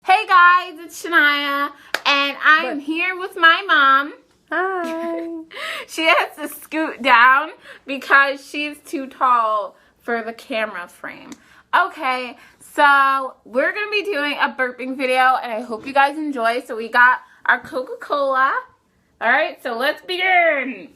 Hey guys, it's Shania, and I'm here with my mom. Hi. She has to scoot down because she's too tall for the camera frame. Okay, so we're going to be doing a burping video, and I hope you guys enjoy. So we got our Coca-Cola. Alright, so let's begin.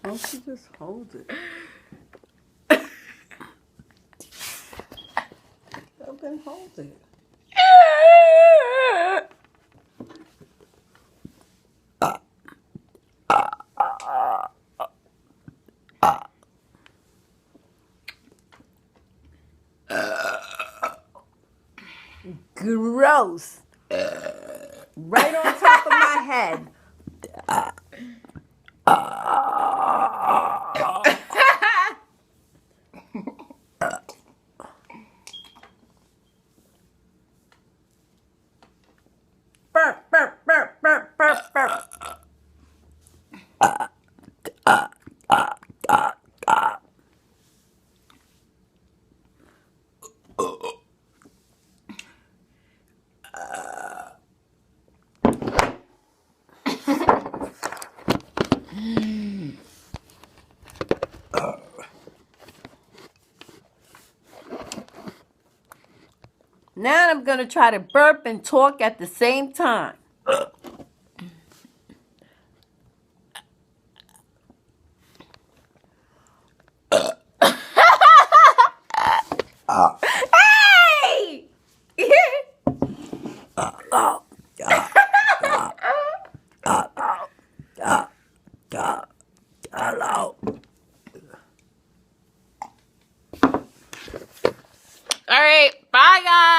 Why don't you just hold it? Then hold it. Gross. Right on top of my head. Burp, burp, burp, burp, burp, burp. Now I'm going to try to burp and talk at the same time. Hey! Hello. Alright, bye guys!